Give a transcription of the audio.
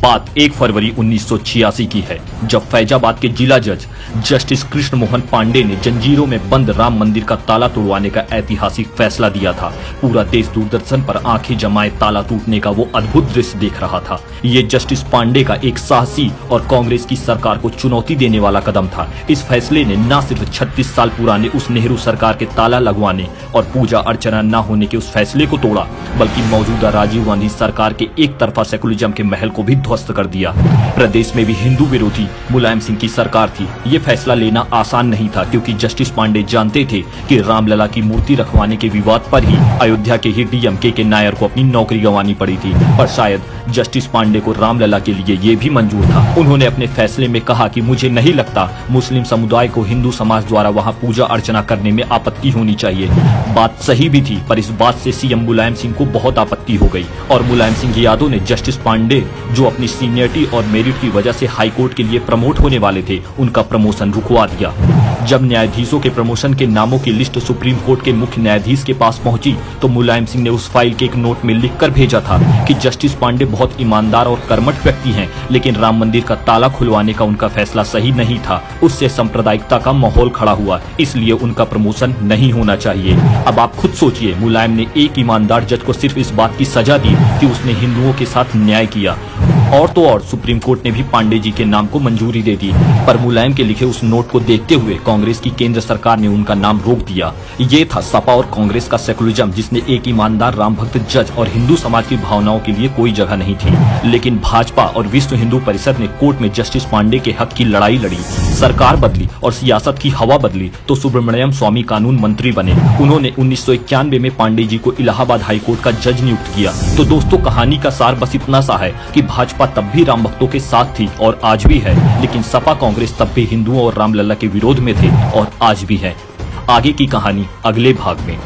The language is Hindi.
बात 1 फरवरी 1986 की है, जब फैजाबाद के जिला जज जस्टिस कृष्ण मोहन पांडे ने जंजीरों में बंद राम मंदिर का ताला तोड़वाने का ऐतिहासिक फैसला दिया था। पूरा देश दूरदर्शन पर आंखें जमाए ताला टूटने का वो अद्भुत दृश्य देख रहा था। ये जस्टिस पांडे का एक साहसी और कांग्रेस की सरकार को चुनौती देने वाला कदम था। इस फैसले ने न सिर्फ 36 साल पुराने उस नेहरू सरकार के ताला लगवाने और पूजा अर्चना न होने के उस फैसले को तोड़ा, बल्कि मौजूदा राजीव गांधी सरकार के एक तरफा सेकुलरिज्म के महल को भी ध्वस्त कर दिया। प्रदेश में भी हिंदू विरोधी मुलायम सिंह की सरकार थी। ये फैसला लेना आसान नहीं था, क्योंकि जस्टिस पांडे जानते थे कि रामलला की मूर्ति रखवाने के विवाद पर ही अयोध्या के ही डीएमके के नायर को अपनी नौकरी गंवानी पड़ी थी। पर शायद जस्टिस पांडे को रामलला के लिए ये भी मंजूर था। उन्होंने अपने फैसले में कहा कि मुझे नहीं लगता मुस्लिम समुदाय को हिंदू समाज द्वारा वहां पूजा अर्चना करने में आपत्ति होनी चाहिए। बात सही भी थी, पर इस बात से सीएम मुलायम सिंह को बहुत आपत्ति हो गई और मुलायम सिंह यादव ने जस्टिस पांडे, जो अपनी सीनियरिटी और मेरिट की वजह से हाईकोर्ट के लिए प्रमोट होने वाले थे, उनका प्रमोशन रुकवा दिया। जब न्यायाधीशों के प्रमोशन के नामों की लिस्ट सुप्रीम कोर्ट के मुख्य न्यायाधीश के पास पहुंची, तो मुलायम सिंह ने उस फाइल के एक नोट में लिखकर भेजा था कि जस्टिस पांडे बहुत ईमानदार और कर्मठ व्यक्ति हैं, लेकिन राम मंदिर का ताला खुलवाने का उनका फैसला सही नहीं था। उससे सांप्रदायिकता का माहौल खड़ा हुआ, इसलिए उनका प्रमोशन नहीं होना चाहिए। अब आप खुद सोचिए, मुलायम ने एक ईमानदार जज को सिर्फ इस बात की सजा दी कि उसने हिंदुओं के साथ न्याय किया, और तो और सुप्रीम कोर्ट ने भी पांडे जी के नाम को मंजूरी दे दी। पर मुलायम के लिखे उस नोट को देखते हुए कांग्रेस की केंद्र सरकार ने उनका नाम रोक दिया। ये था सपा और कांग्रेस का सेकुलरिज्म, जिसने एक ईमानदार राम भक्त जज और हिंदू समाज की भावनाओं के लिए कोई जगह नहीं थी। लेकिन भाजपा और विश्व हिंदू परिषद ने कोर्ट में जस्टिस पांडे के हक की लड़ाई लड़ी। सरकार बदली और सियासत की हवा बदली तो सुब्रमण्यम स्वामी कानून मंत्री बने। उन्होंने 1991 में पांडे जी को इलाहाबाद हाईकोर्ट का जज नियुक्त किया। तो दोस्तों, कहानी का सार बस इतना सा है कि भाजपा तब भी राम भक्तों के साथ थी और आज भी है, लेकिन सपा कांग्रेस तब भी हिंदुओं और रामलला के विरोध में थे और आज भी है। आगे की कहानी अगले भाग में।